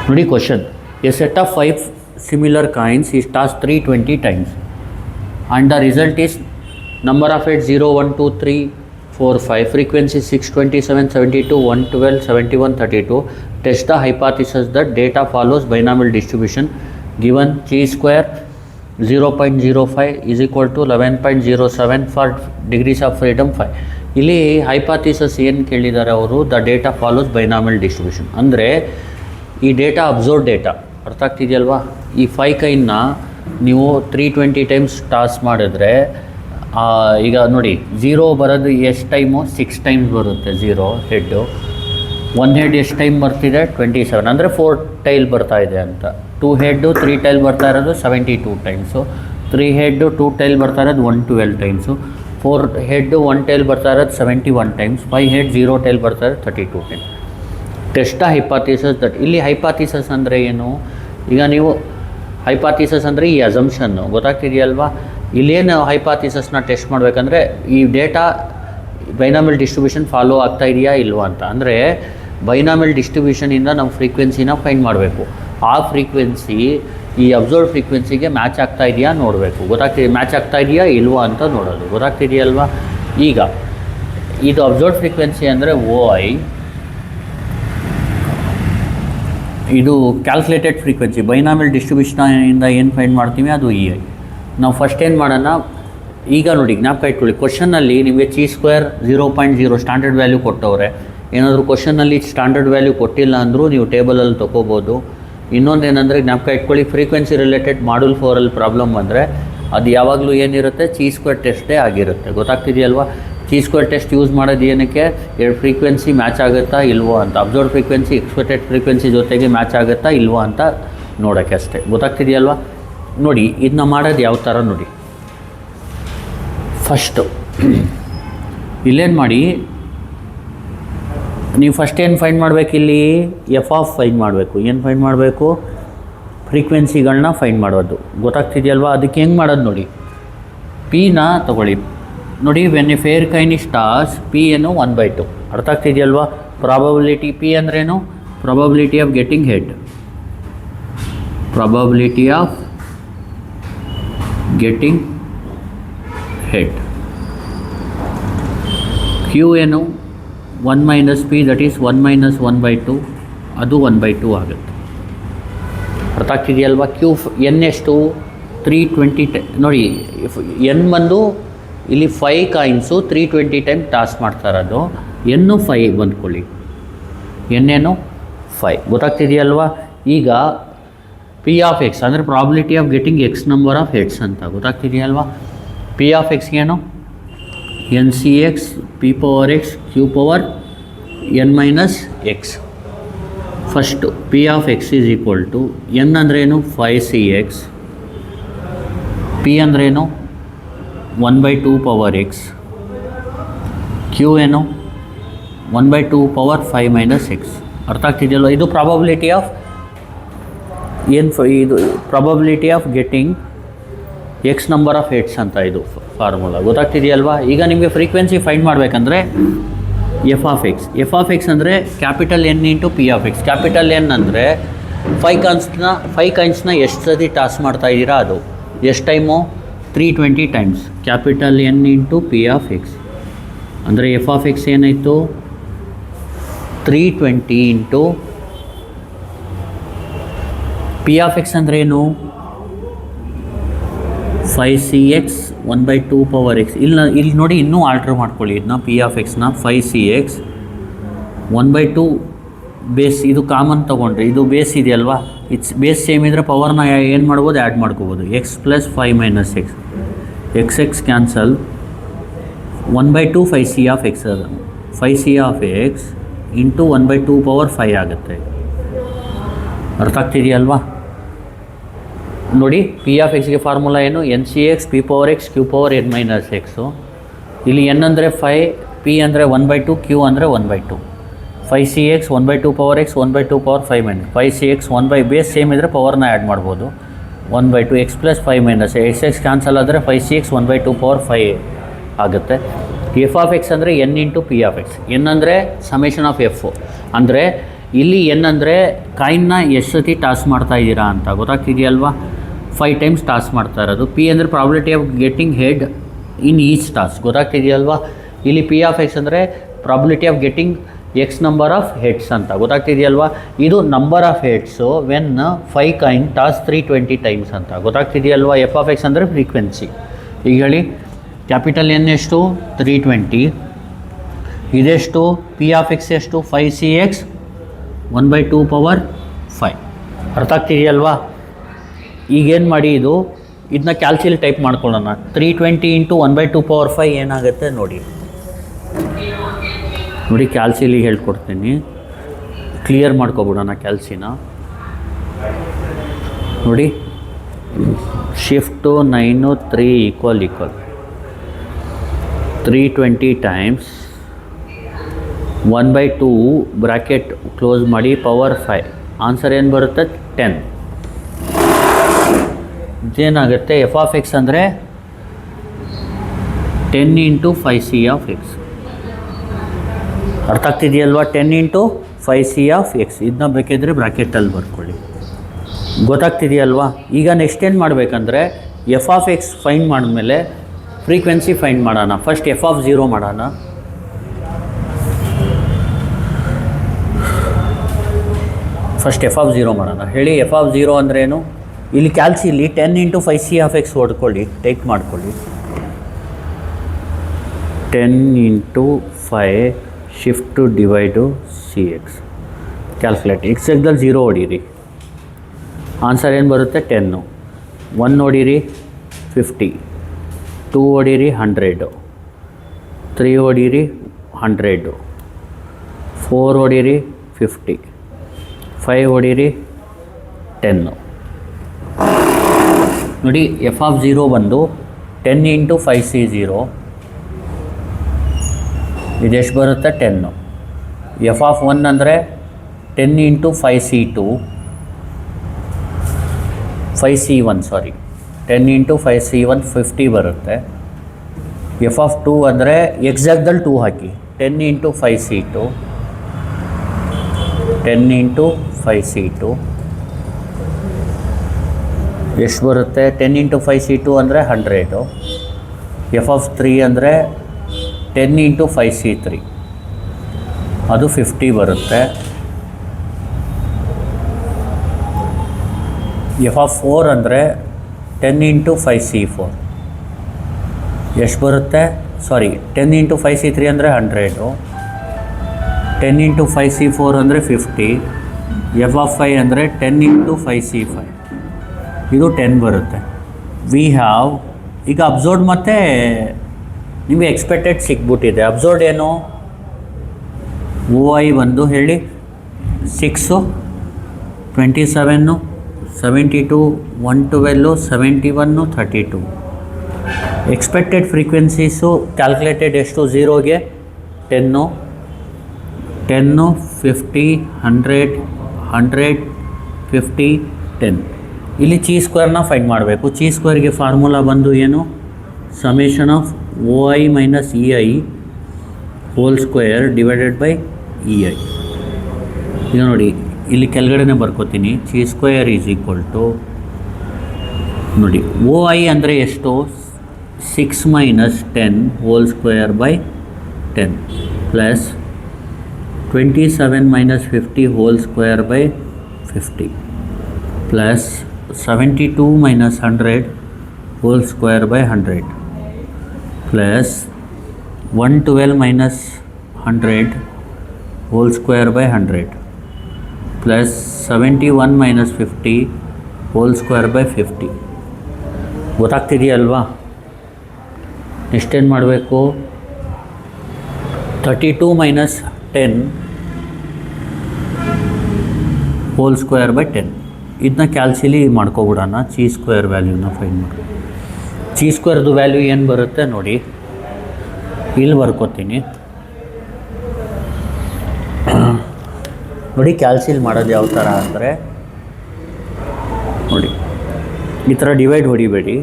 ನೋಡಿ question, A set of 5 similar coins is toss 320 times and the result is number of heads 0, 1, 2, 3, 4, 5, frequency 6, 27, 72, 112, 71, 32. Test the hypothesis that data follows binomial distribution given chi square 0.05 is equal to 11.07 for degrees of freedom 5. ಇಲ್ಲಿ hypothesis ಏನು ಕೇಳಿದ್ದಾರೆ ಅವರು, the data follows binomial distribution. ಅಂದರೆ ಈ data observe data ಅರ್ಥ ಆಗ್ತಿದೆಯಲ್ವಾ? ಈ 5 ಕೈನ್ನ ನೀವು 320 times toss ಮಾಡಿದ್ರೆ ಈಗ ನೋಡಿ 0 ಬರೋದು ಎಷ್ಟು ಟೈಮು, 6 ಟೈಮ್ಸ್ ಬರುತ್ತೆ 0 ಹೆಡ್ಡು. 1 ಹೆಡ್ ಎಷ್ಟು ಟೈಮ್ ಬರ್ತಿದೆ, 27, ಅಂದರೆ 4 ಟೈಲ್ ಬರ್ತಾ ಇದೆ ಅಂತ. 2 ಹೆಡ್ಡು 3 ಟೈಲ್ ಬರ್ತಾ ಇರೋದು 72 ಟೈಮ್ಸು. 3 ಹೆಡ್ಡು 2 ಟೈಲ್ ಬರ್ತಾ ಇರೋದು 112 ಟೈಮ್ಸು. 4 ಹೆಡ್ಡು 1 ಟೈಲ್ ಬರ್ತಾ ಇರೋದು 71 ಟೈಮ್ಸ್. 5 ಹೆಡ್ 0 ಟೈಲ್ ಬರ್ತಾ ಇರೋದು 32 ಟೈಮ್ಸ್. ಟೆಸ್ಟ್ ಹೈಪಾಥಿಸಸ್ ದಟ್, ಇಲ್ಲಿ ಹೈಪಾಥಿಸಸ್ ಅಂದರೆ ಏನು? ಈಗ ನೀವು ಹೈಪಾಥಿಸಸ್ ಅಂದರೆ ಈ ಅಸಂಪ್ಷನ್ನು ಗೊತ್ತಾಗ್ತಿದೆಯಲ್ವಾ? ಇಲ್ಲೇನು ಹೈಪಾಥಿಸಸ್ನ ಟೆಸ್ಟ್ ಮಾಡಬೇಕಂದ್ರೆ ಈ ಡೇಟಾ ಬೈನಾಮಿಯಲ್ ಡಿಸ್ಟ್ರಿಬ್ಯೂಷನ್ ಫಾಲೋ ಆಗ್ತಾ ಇದೆಯಾ ಇಲ್ವಾ ಅಂತ. ಅಂದರೆ ಬೈನಾಮಿಯಲ್ ಡಿಸ್ಟ್ರಿಬ್ಯೂಷನಿಂದ ನಾವು ಫ್ರೀಕ್ವೆನ್ಸಿನ ಫೈಂಡ್ ಮಾಡಬೇಕು. ಆ ಫ್ರೀಕ್ವೆನ್ಸಿ ಈ ಅಬ್ಸರ್ವ್ ಫ್ರೀಕ್ವೆನ್ಸಿಗೆ ಮ್ಯಾಚ್ ಆಗ್ತಾ ಇದೆಯಾ ನೋಡಬೇಕು. ಗೊತ್ತಾಗ್ತಿದೆ ಮ್ಯಾಚ್ ಆಗ್ತಾ ಇದೆಯಾ ಇಲ್ವಾ ಅಂತ ನೋಡೋದು. ಗೊತ್ತಾಗ್ತಿದೆಯಲ್ವಾ? ಈಗ ಇದು ಅಬ್ಸರ್ವ್ ಫ್ರೀಕ್ವೆನ್ಸಿ ಅಂದರೆ OI, ಇದು ಕ್ಯಾಲ್ಕುಲೇಟೆಡ್ ಫ್ರೀಕ್ವೆನ್ಸಿ. ಬೈನಾಮಿಯಲ್ ಡಿಸ್ಟ್ರಿಬ್ಯೂಷನಿಂದ ಏನು ಫೈಂಡ್ ಮಾಡ್ತೀವಿ ಅದು EI. ನಾವು ಫಸ್ಟ್ ಏನು ಮಾಡೋಣ, ಈಗ ನೋಡಿ ಜ್ಞಾಪಕ ಇಟ್ಕೊಳ್ಳಿ, ಕ್ವಶನಲ್ಲಿ ನಿಮಗೆ chi ಸ್ಕ್ವೇರ್ 0.0 ಸ್ಟ್ಯಾಂಡರ್ಡ್ ವ್ಯಾಲ್ಯೂ ಕೊಟ್ಟವ್ರೆ. ಏನಾದರೂ ಕ್ವಶನಲ್ಲಿ ಸ್ಟ್ಯಾಂಡರ್ಡ್ ವ್ಯಾಲ್ಯೂ ಕೊಟ್ಟಿಲ್ಲ ಅಂದರೂ ನೀವು ಟೇಬಲಲ್ಲಿ ತೊಗೋಬೋದು. ಇನ್ನೊಂದೇನೆಂದರೆ ಜ್ಞಾಪಕ ಇಟ್ಕೊಳ್ಳಿ, ಫ್ರೀಕ್ವೆನ್ಸಿ ರಿಲೇಟೆಡ್ ಮಾಡ್ಯೂಲ್ 4ಅಲ್ಲಿ ಪ್ರಾಬ್ಲಮ್ ಬಂದರೆ ಅದು ಯಾವಾಗಲೂ ಏನಿರುತ್ತೆ, chi ಸ್ಕ್ವೇರ್ ಟೆಸ್ಟೇ ಆಗಿರುತ್ತೆ. ಗೊತ್ತಾಗ್ತಿದೆಯಲ್ವಾ? chi ಸ್ಕ್ವೇರ್ ಟೆಸ್ಟ್ ಯೂಸ್ ಮಾಡೋದು ಏನಕ್ಕೆ, ಎರಡು ಫ್ರೀಕ್ವೆನ್ಸಿ ಮ್ಯಾಚ್ ಆಗುತ್ತಾ ಇಲ್ವೋ ಅಂತ, ಅಬ್ಸರ್ವ್ ಫ್ರೀಕ್ವೆನ್ಸಿ ಎಕ್ಸ್ಪೆಕ್ಟೆಡ್ ಫ್ರೀಕ್ವೆನ್ಸಿ ಜೊತೆಗೆ ಮ್ಯಾಚ್ ಆಗುತ್ತಾ ಇಲ್ವೋ ಅಂತ ನೋಡೋಕ್ಕೆ ಅಷ್ಟೇ. ಗೊತ್ತಾಗ್ತಿದೆಯಲ್ವಾ? ನೋಡಿ ಇದನ್ನ ಮಾಡೋದು ಯಾವ ಥರ ನೋಡಿ. ಫಸ್ಟು ಇಲ್ಲೇನು ಮಾಡಿ, ನೀವು ಫಸ್ಟ್ ಏನು ಫೈಂಡ್ ಮಾಡಬೇಕು, ಇಲ್ಲಿ ಎಫ್ ಆಫ್ ಫೈಂಡ್ ಮಾಡಬೇಕು. ಏನು ಫೈಂಡ್ ಮಾಡಬೇಕು? ಫ್ರೀಕ್ವೆನ್ಸಿಗಳನ್ನ ಫೈಂಡ್ ಮಾಡೋದು. ಗೊತ್ತಾಗ್ತಿದೆಯಲ್ವಾ? ಅದಕ್ಕೆ ಹೆಂಗೆ ಮಾಡೋದು ನೋಡಿ, ಪಿನ ತೊಗೊಳ್ಳಿ. ನೋಡಿ, when a fair coin is toss, P ಏನು 1/2. ಅರ್ಥ ಆಗ್ತಿದೆಯಲ್ವಾ? ಪ್ರಾಬಬಿಲಿಟಿ ಪಿ ಅಂದ್ರೇನು, probability of getting head, probability of getting head. Q ಏನು 1 - p, ದಟ್ ಈಸ್ 1 - 1/2, ಅದು 1/2 ಆಗುತ್ತೆ. ಅರ್ಥ ಆಗ್ತಿದೆಯಲ್ವಾ? ಕ್ಯೂ ಎನ್ ಎಷ್ಟು 320 ನೋಡಿ, ಎನ್ ಬಂದು ಇಲ್ಲಿ 5 ಕಾಯಿನ್ಸು 320 ಟೈಮ್ ಟಾಸ್ ಮಾಡ್ತಾ ಇರೋದು. ಎನ್ನು 5 ಬಂದ್ಕೊಳ್ಳಿ, ಎನ್ನೇನು 5. ಗೊತ್ತಾಗ್ತಿದೆಯಲ್ವಾ? ಈಗ ಪಿ ಆಫ್ ಎಕ್ಸ್ ಅಂದರೆ probability of getting X number of heads ಅಂತ. ಗೊತ್ತಾಗ್ತಿದೆಯಲ್ವಾ? ಪಿ ಆಫ್ ಎಕ್ಸ್ಗೇನು NCX P⁻x Q⁻n - x. First P of X is equal to N ಅಂದ್ರೇನು 5CX, ಪಿ ಅಂದ್ರೇನು 1/2 ಪವರ್ x, ಕ್ಯೂ ಏನು 1/2 ಪವರ್ 5 - x. ಅರ್ಥ ಆಗ್ತಿದೆಯಲ್ಲ? ಇದು probability of ಇದು probability of getting X number of heads ಅಂತ ಇದು ಫಾರ್ಮುಲಾ. ಗೊತ್ತಾಗ್ತಿದೆಯಲ್ವಾ? ಈಗ ನಿಮಗೆ ಫ್ರೀಕ್ವೆನ್ಸಿ ಫೈಂಡ್ ಮಾಡಬೇಕಂದ್ರೆ ಎಫ್ ಆಫ್ ಎಕ್ಸ್ ಅಂದರೆ capital N into P of X. Capital N ಅಂದರೆ 5 ಕಾಯಿನ್ಸ್ನ ಎಷ್ಟು ಸತಿ ಟಾಸ್ ಮಾಡ್ತಾ ಇದ್ದೀರಾ ಅದು, ಎಷ್ಟು time 320 times. Capital N into P of X ಅಂದರೆ ಎಫ್ ಆಫ್ ಎಕ್ಸ್ ಏನಾಯಿತು 320 ಇಂಟು ಪಿ ಆಫ್ ಎಕ್ಸ್ ಅಂದರೆ ಏನು 5CX 1/2 ಪವರ್ x. ಇಲ್ಲಿ ನೋಡಿ, ಇನ್ನೂ ಆಲ್ಟ್ರ್ ಮಾಡ್ಕೊಳ್ಳಿ ಇದನ್ನ. ಪಿ ಆಫ್ ಎಕ್ಸ್ನ 5CX 1/2 ಬೇಸ್, ಇದು ಕಾಮನ್ ತೊಗೊಂಡ್ರೆ ಇದು ಬೇಸ್ ಇದೆಯಲ್ವಾ, ಇಟ್ಸ್ ಬೇಸ್ ಸೇಮ್ ಇದ್ದರೆ ಪವರ್ನ ಏನು ಮಾಡ್ಬೋದು, ಆ್ಯಡ್ ಮಾಡ್ಕೋಬೋದು. x + 5 - x, x cancel, 1/2 5C of X, ಅದು 5C of X into 1/2 power 5 ಆಗುತ್ತೆ. ಅರ್ಥ ಆಗ್ತಿದೆಯಲ್ವಾ? ನೋಡಿ, ಪಿ ಆಫ್ ಎಕ್ಸ್ಗೆ ಫಾರ್ಮುಲಾ ಏನು, NCX P⁻x Q⁻n - x. ಇಲ್ಲಿ ಎನ್ ಅಂದರೆ 5, ಪಿ ಅಂದರೆ 1/2, ಕ್ಯೂ ಅಂದರೆ 1/2. 5CX 1/2 power x 1/2 power 5 - 5CX 1 base same ಇದ್ದರೆ ಪವರ್ನ ಆ್ಯಡ್ ಮಾಡ್ಬೋದು. 1/2 x + 5 - x ಕ್ಯಾನ್ಸಲ್ ಆದರೆ 5CX 1/2 ಪವರ್ 5 ಆಗುತ್ತೆ. ಎಫ್ ಆಫ್ ಎಕ್ಸ್ ಅಂದರೆ N into P of X. N ಅಂದರೆ ಸಮೇಷನ್ ಆಫ್ ಎಫ್, ಅಂದರೆ ಇಲ್ಲಿ ಏನಂದರೆ ಕಾಯಿನ್ನ ಎಷ್ಟು ಸತಿ ಟಾಸ್ ಮಾಡ್ತಾ ಇದ್ದೀರಾ ಅಂತ ಗೊತ್ತಾಗ್ತಿದೆಯಲ್ವಾ. 5 ಟೈಮ್ಸ್ ಟಾಸ್ ಮಾಡ್ತಾ ಇರೋದು. ಪಿ ಅಂದರೆ probability of getting head in each toss ಗೊತ್ತಾಗ್ತಿದೆಯಲ್ವಾ. ಇಲ್ಲಿ ಪಿ ಆಫ್ ಎಕ್ಸ್ ಅಂದರೆ probability of getting X number of heads ಅಂತ ಗೊತ್ತಾಗ್ತಿದೆಯಲ್ವಾ. ಇದು number of heads when 5 coin toss 320 times ಅಂತ ಗೊತ್ತಾಗ್ತಿದೆಯಲ್ವಾ. ಎಫ್ ಆಫ್ ಎಕ್ಸ್ ಅಂದರೆ ಫ್ರೀಕ್ವೆನ್ಸಿ. ಈಗ ಹೇಳಿ, ಕ್ಯಾಪಿಟಲ್ ಎನ್ ಎಷ್ಟು 320, ಇದೆಷ್ಟು ಪಿ ಆಫ್ ಎಕ್ಸ್ ಎಷ್ಟು 5cx 1/2 ಪವರ್ 5. ಅರ್ಥ ಆಗ್ತಿದೆಯಲ್ವಾ. ಈಗೇನು ಮಾಡಿ ಇದನ್ನ ಕ್ಯಾಲ್ಸಿಲಿ ಟೈಪ್ ಮಾಡ್ಕೊಳ್ಳೋಣ. 320 × 1/2 ಪವರ್ 5 ಏನಾಗುತ್ತೆ ನೋಡಿ ಕ್ಯಾಲ್ಸಿಲಿ ಹೇಳ್ಕೊಡ್ತೀನಿ. ಕ್ಲಿಯರ್ ಮಾಡ್ಕೊಬಿಡೋಣ ಕ್ಯಾಲ್ಸಿನ. ನೋಡಿ, ಶಿಫ್ಟು 9 3 = 320 ಟೈಮ್ಸ್ 1/2 ಬ್ರ್ಯಾಕೆಟ್ ಕ್ಲೋಸ್ ಮಾಡಿ ಪವರ್ 5. ಆನ್ಸರ್ ಏನು ಬರುತ್ತೆ 10. ಇದೇನಾಗುತ್ತೆ ಎಫ್ ಆಫ್ ಎಕ್ಸ್ ಅಂದರೆ 10 × 5c(x). ಅರ್ಥ ಆಗ್ತಿದೆಯಲ್ವಾ. 10 × 5c(x). ಇದನ್ನ ಬೇಕಿದ್ರೆ ಬ್ರ್ಯಾಕೆಟಲ್ಲಿ ಬರ್ಕೊಳ್ಳಿ. ಗೊತ್ತಾಗ್ತಿದೆಯಲ್ವಾ. ಈಗ ನೆಕ್ಸ್ಟ್ ಏನು ಮಾಡಬೇಕಂದ್ರೆ ಎಫ್ ಆಫ್ ಎಕ್ಸ್ ಫೈಂಡ್ ಮಾಡಿದ್ಮೇಲೆ ಫ್ರೀಕ್ವೆನ್ಸಿ ಫೈಂಡ್ ಮಾಡೋಣ. ಫಸ್ಟ್ ಎಫ್ ಆಫ್ 0 ಮಾಡೋಣ. ಹೇಳಿ ಎಫ್ ಆಫ್ 0 ಅಂದ್ರೇನು. ಇಲ್ಲಿ ಕ್ಯಾಲ್ಸಿಲಿ 10 × 5c(x) ಹೊಡ್ಕೊಳ್ಳಿ, ಟೇಕ್ ಮಾಡ್ಕೊಳ್ಳಿ. 10 × 5 shift divide cx calculate. ಎಕ್ಸಾಕ್ಟಲ್ಲಿ 0 ಹೊಡೀರಿ. Answer ಏನು ಬರುತ್ತೆ 10. 1 ಹೊಡೀರಿ 50, 2 ಹೊಡೀರಿ 100, 3 ಹೊಡೀರಿ 100, 4 ಹೊಡೀರಿ 50, 5 ಹೊಡೀರಿ 10. ನೋಡಿ ಎಫ್ ಆಫ್ 0 ಬಂದು 10 × 5c0 ಇದೆಷ್ಟು ಬರುತ್ತೆ 10. ಎಫ್ ಆಫ್ 1 ಅಂದರೆ 10 × 5c2 5c1 ಸಾರಿ 10 × 5c1 50 ಬರುತ್ತೆ. ಎಫ್ ಆಫ್ 2 ಅಂದರೆ ಎಕ್ಸಾಕ್ಟಲ್ಲಿ 2 ಹಾಕಿ. 10 × 5c2 10 × 5c2 ಎಷ್ಟು ಬರುತ್ತೆ 10 × 5c2 ಅಂದರೆ 100. ಎಫ್ ಆಫ್ 3 ಅಂದರೆ 10 × 5c3 ಅದು 50 ಬರುತ್ತೆ. ಎಫ್ ಆಫ್ 4 ಅಂದರೆ 10 × 5c4 ಎಷ್ಟು ಬರುತ್ತೆ ಸಾರಿ 10 × 5c3 ಅಂದರೆ 100, 10 × 5c4 ಅಂದರೆ 50, ಎಫ್ ಆಫ್ 5 ಅಂದರೆ 10 × 5c5 ಇದು 10 ಬರುತ್ತೆ. ವಿ ಹ್ಯಾವ್ ಈಗ ಅಬ್ಸರ್ವ್ಡ್ ಮತ್ತು ನಿಮಗೆ ಎಕ್ಸ್ಪೆಕ್ಟೆಡ್ ಸಿಕ್ಬಿಟ್ಟಿದೆ. ಅಬ್ಸರ್ವ್ಡ್ ಏನು ಓ ಐ ಬಂದು ಹೇಳಿ 6, 27, 72, 112, 71, 32. ಎಕ್ಸ್ಪೆಕ್ಟೆಡ್ ಫ್ರೀಕ್ವೆನ್ಸೀಸು ಕ್ಯಾಲ್ಕುಲೇಟೆಡ್ ಎಷ್ಟು 0ಗೆ 10, 50, 100, 100, 50, 10. ಇಲ್ಲಿ ಚಿ ಸ್ಕ್ವೇರ್ನ ಫೈಂಡ್ ಮಾಡಬೇಕು. ಚಿ ಸ್ಕ್ವೇರ್ಗೆ ಫಾರ್ಮುಲಾ ಬಂದು ಏನು summation of O I minus E I whole square divided by E I. ಈಗ ನೋಡಿ ಇಲ್ಲಿ ಕೆಳಗಡೆನೇ ಬರ್ಕೋತೀನಿ. Chi square is equal to ನೋಡಿ ಓ ಐ ಅಂದರೆ ಎಷ್ಟು 6 - 10 whole square by 10 plus 27 - 50 whole square by 50 plus 72 - 100 whole square by 100 plus 112 - 100 whole square by 100 plus 71 - 50 whole square by 50. ಗೊತ್ತಾಗ್ತಿದೆಯಲ್ವಾ. ಎಷ್ಟೇನು ಮಾಡಬೇಕು 32 - 10 whole square by 10. ಇದನ್ನ ಕ್ಯಾಲ್ಸಿಲಿ ಮಾಡ್ಕೊಬಿಡೋಣ. ಚಿ ಸ್ಕ್ವೇರ್ ವ್ಯಾಲ್ಯೂನ ಫೈಂಡ್ ಮಾಡಿ. ಚಿ ಸ್ಕ್ವೇರ್ದು value ಏನು ಬರುತ್ತೆ ನೋಡಿ ಇಲ್ಲಿ ಬರ್ಕೋತೀನಿ. ನೋಡಿ ಕ್ಯಾಲ್ಸಿಲ್ ಮಾಡೋದು ಯಾವ ಥರ ಅಂದರೆ ನೋಡಿ ಈ ಥರ ಡಿವೈಡ್ ಹೊಡಿಬೇಡಿ.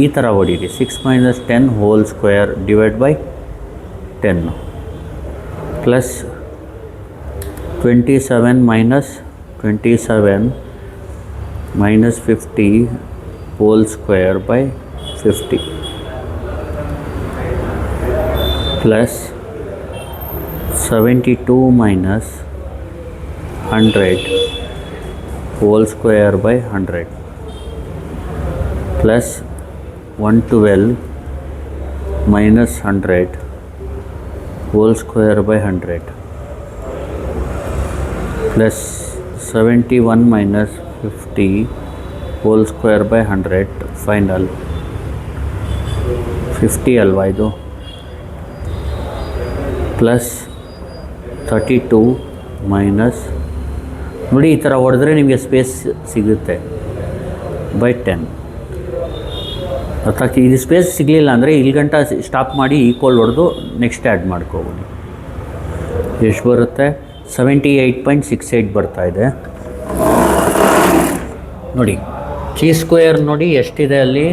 ಈ ಥರ ಹೊಡೀರಿ. 6 - 10 whole square divide by 10 plus 27 minus 50 whole square by 50 plus 72 minus 100 whole square by 100 plus 112 minus 100 whole square by 100 plus 71 minus 50 whole square by 100 final 50 ಅಲ್ವಾ ಇದು ಪ್ಲಸ್ 32 ಮೈನಸ್ ನೋಡಿ ಈ ಥರ ಹೊಡೆದ್ರೆ ನಿಮಗೆ ಸ್ಪೇಸ್ ಸಿಗುತ್ತೆ ಬೈ 10 ಅರ್ಥಾತ್ ಇದು ಸ್ಪೇಸ್ ಸಿಗಲಿಲ್ಲ ಅಂದರೆ ಇಲ್ಲಿ ಗಂಟ ಸ್ಟಾಪ್ ಮಾಡಿ ಈಕ್ವಲ್ ಹೊಡೆದು ನೆಕ್ಸ್ಟ್ ಆ್ಯಡ್ ಮಾಡ್ಕೋಬೋದು. ಎಷ್ಟು ಬರುತ್ತೆ 78.68 ಬರ್ತಾಯಿದೆ ನೋಡಿ. ಚೀ ಸ್ಕ್ವೇರ್ ನೋಡಿ ಎಷ್ಟಿದೆ ಅಲ್ಲಿ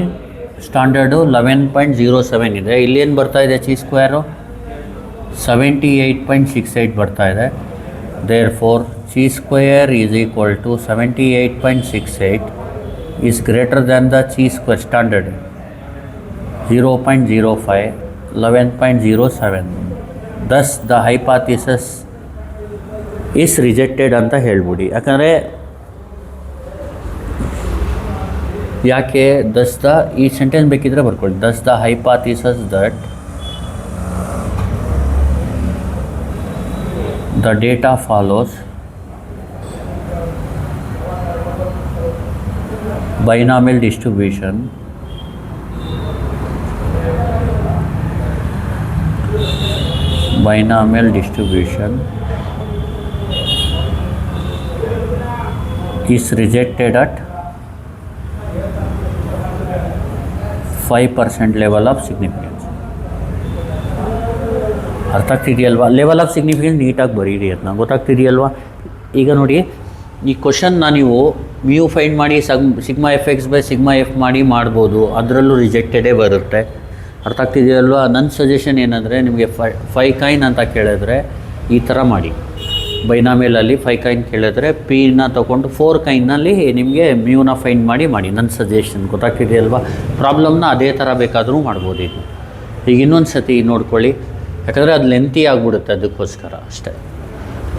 ಸ್ಟ್ಯಾಂಡರ್ಡು 11.07 ಇದೆ. ಇಲ್ಲೇನು ಬರ್ತಾಯಿದೆ ಚೀ ಸ್ಕ್ವೇರು 78.68 ಬರ್ತಾಯಿದೆ. Therefore chi square is equal to 78.68 is greater than the chi square standard 0.05 11.07. Thus the hypothesis is rejected ಅಂತ ಹೇಳ್ಬಿಡಿ. ಯಾಕೆ ದಸ್ ದ ಈ ಸೆಂಟೆನ್ಸ್ ಬೇಕಿದ್ರೆ ಬರ್ಕೊಳ್ಳಿ. Thus the hypothesis that the data follows binomial distribution is rejected at 5% level of significance. ಅರ್ಥ ಆಗ್ತಿದೆಯಲ್ವಾ? Level of significance ನೀಟಾಗಿ ಬರೀರಿ, ಅದನ್ನ ಗೊತ್ತಾಗ್ತಿದೆಯಲ್ವಾ? ಈಗ ನೋಡಿ ಈ ಕ್ವಶನ್ನ ನೀವು ಮ್ಯೂ ಫೈಂಡ್ ಮಾಡಿ sigma F X by sigma F ಮಾಡಿ ಮಾಡ್ಬೋದು, ಅದರಲ್ಲೂ ರಿಜೆಕ್ಟೆಡೇ ಬರುತ್ತೆ. ಅರ್ಥ ಆಗ್ತಿದೆಯಲ್ವಾ? ನನ್ನ ಸಜೆಷನ್ ಏನಂದರೆ ನಿಮಗೆ 5 ಕಾಯಿನ್ ಅಂತ ಕೇಳಿದ್ರೆ ಈ ಥರ ಮಾಡಿ. ಬೈನಾಮಿಯಲಲ್ಲಿ 5 ಕಾಯಿನ್ ಕೇಳಿದ್ರೆ ಪಿನ ತೊಗೊಂಡು 4 ಕಾಯಿನ್ನಲ್ಲಿ ನಿಮಗೆ ಮ್ಯೂನ ಫೈಂಡ್ ಮಾಡಿ ನನ್ನ ಸಜೆಷನ್. ಗೊತ್ತಾಗ್ತಿದೆಯಲ್ವಾ? ಪ್ರಾಬ್ಲಮ್ನ ಅದೇ ಥರ ಬೇಕಾದರೂ ಮಾಡ್ಬೋದು. ಈಗ ಇನ್ನೊಂದು ಸತಿ ನೋಡ್ಕೊಳ್ಳಿ, ಯಾಕಂದರೆ ಅದು ಲೆಂತಿ ಆಗಿಬಿಡುತ್ತೆ, ಅದಕ್ಕೋಸ್ಕರ ಅಷ್ಟೇ.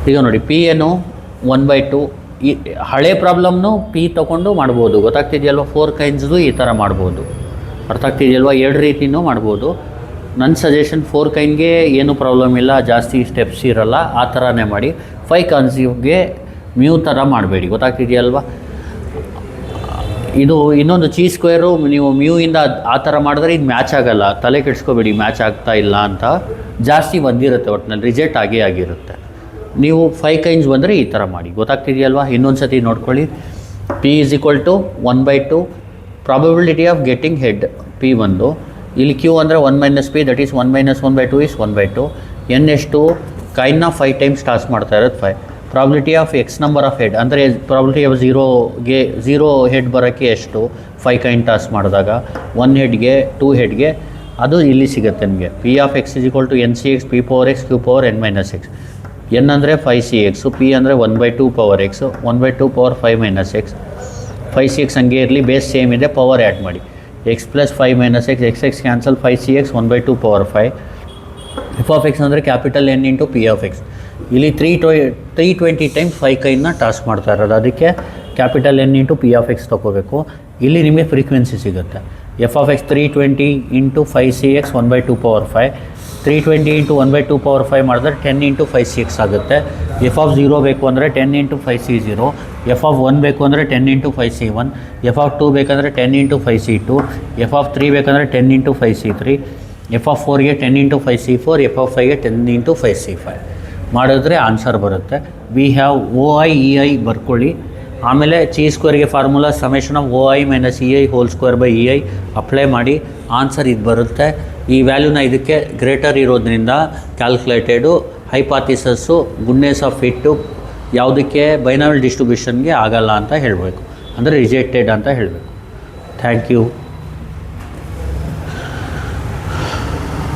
ಈಗ ನೋಡಿ ಪಿ ಏನು 1/2 ಈ ಹಳೆ ಪ್ರಾಬ್ಲಮ್ನು ಪಿ ತೊಗೊಂಡು ಮಾಡ್ಬೋದು. ಗೊತ್ತಾಗ್ತಿದೆಯಲ್ವ? 4 ಕೈನ್ಸ್ದು ಈ ಥರ ಮಾಡ್ಬೋದು. ಅರ್ಥ ಆಗ್ತಿದೆಯಲ್ವ? 2 ರೀತಿಯೂ ಮಾಡ್ಬೋದು. ನನ್ನ ಸಜೆಷನ್ 4 ಕೈನ್ಗೆ ಏನೂ ಪ್ರಾಬ್ಲಮ್ ಇಲ್ಲ, ಜಾಸ್ತಿ ಸ್ಟೆಪ್ಸ್ ಇರೋಲ್ಲ, ಆ ಥರನೇ ಮಾಡಿ. 5 ಕಾನ್ಸಿವ್ಗೆ ಮ್ಯೂ ಥರ ಮಾಡಬೇಡಿ. ಗೊತ್ತಾಗ್ತಿದೆಯಲ್ವ? ಇದು ಇನ್ನೊಂದು ಚೀ ಸ್ಕ್ವೇರು ನೀವು ಮ್ಯೂಯಿಂದ ಆ ಥರ ಮಾಡಿದ್ರೆ ಇದು ಮ್ಯಾಚ್ ಆಗೋಲ್ಲ, ತಲೆ ಕೆಡಿಸ್ಕೋಬೇಡಿ ಮ್ಯಾಚ್ ಆಗ್ತಾ ಇಲ್ಲ ಅಂತ. ಜಾಸ್ತಿ ಬಂದಿರುತ್ತೆ, ಒಟ್ಟಿನಲ್ಲಿ ರಿಜೆಕ್ಟ್ ಆಗಿರುತ್ತೆ. ನೀವು 5 ಕೈನ್ಸ್ ಬಂದರೆ ಈ ಥರ ಮಾಡಿ. ಗೊತ್ತಾಗ್ತಿದೆಯಲ್ವಾ? ಇನ್ನೊಂದು ಸತಿ ನೋಡ್ಕೊಳ್ಳಿ. P is equal to 1/2 probability of getting head P ಒಂದು. ಇಲ್ಲಿ ಕ್ಯೂ ಅಂದರೆ 1 - P, that is 1 - 1/2 is 1/2. N ಎಷ್ಟು ಕಾಯಿನ್ನ 5 ಟೈಮ್ಸ್ ಟಾಸ್ ಮಾಡ್ತಾ ಇರೋದು 5. Probability of X number of head ಅಂದರೆ ಪ್ರಾಬಿಲಿಟಿ ಆಫ್ 0 ಹೆಡ್ ಬರೋಕ್ಕೆ ಎಷ್ಟು 5 ಕಾಯಿನ್ ಟಾಸ್ ಮಾಡಿದಾಗ 1 ಹೆಡ್ಗೆ 2 ಹೆಡ್ಗೆ ಅದು ಇಲ್ಲಿ ಸಿಗುತ್ತೆ ನಿಮಗೆ. P of X is equal to N C X P power X Q power n - x. N ಅಂದರೆ 5cx, ಪಿ ಅಂದರೆ 1/2 power X 1/2 power 5 - x. 5cx ಹಂಗೆ ಇರಲಿ, ಬೇಸ್ ಸೇಮ್ ಇದೆ, ಪವರ್ ಆ್ಯಡ್ ಮಾಡಿ. X plus 5 - x, x cancel, 5cx 1/2 power 5. F of X ಅಂದರೆ capital N into P of X. ಇಲ್ಲಿ 320 times 5 ಕೈನ್ನ toss ಮಾಡ್ತಾ ಇರೋದು, ಅದಕ್ಕೆ capital N into P of X ತೊಗೋಬೇಕು. ಇಲ್ಲಿ ನಿಮಗೆ ಫ್ರೀಕ್ವೆನ್ಸಿ ಸಿಗುತ್ತೆ. F of X 320 into 5cx 1/2 power 5. 320 into 1/2 power 5 ಮಾಡಿದ್ರೆ 10 ಇಂಟು 5cx ಆಗುತ್ತೆ. ಎಫ್ ಆಫ್ 0 ಬೇಕು ಅಂದರೆ 10 ಇಂಟು 5c0. ಎಫ್ ಆಫ್ 1 ಬೇಕು ಅಂದರೆ 10 ಇಂಟು 5c1. ಎಫ್ ಆಫ್ 2 ಬೇಕಂದರೆ 10 ಇಂಟು 5c2. ಎಫ್ ಆಫ್ 3 ಬೇಕಂದರೆ 10 ಇಂಟು 5c3. ಎಫ್ ಆಫ್ 4ಗೆ 10 ಇಂಟು 5c4. ಎಫ್ ಆಫ್ 5ಗೆ 10 ಇಂಟು 5c5 ಮಾಡಿದ್ರೆ ಆನ್ಸರ್ ಬರುತ್ತೆ. ವಿ ಹ್ಯಾವ್ OI EI ಬರ್ಕೊಳ್ಳಿ. ಆಮೇಲೆ ಚಿ ಸ್ಕ್ವೇರ್ಗೆ formula summation of OI - EI whole square by EI apply ಮಾಡಿ ಆನ್ಸರ್ ಇದು ಬರುತ್ತೆ. ಈ ವ್ಯಾಲ್ಯೂನ ಇದಕ್ಕೆ ಗ್ರೇಟರ್ ಇರೋದ್ರಿಂದ calculated hypothesis goodness of fit ಯಾವುದಕ್ಕೆ ಬೈನಾಮಿಯಲ್ ಡಿಸ್ಟ್ರಿಬ್ಯೂಷನ್ಗೆ ಆಗಲ್ಲ ಅಂತ ಹೇಳಬೇಕು, ಅಂದರೆ ರಿಜೆಕ್ಟೆಡ್ ಅಂತ ಹೇಳಬೇಕು. Thank you.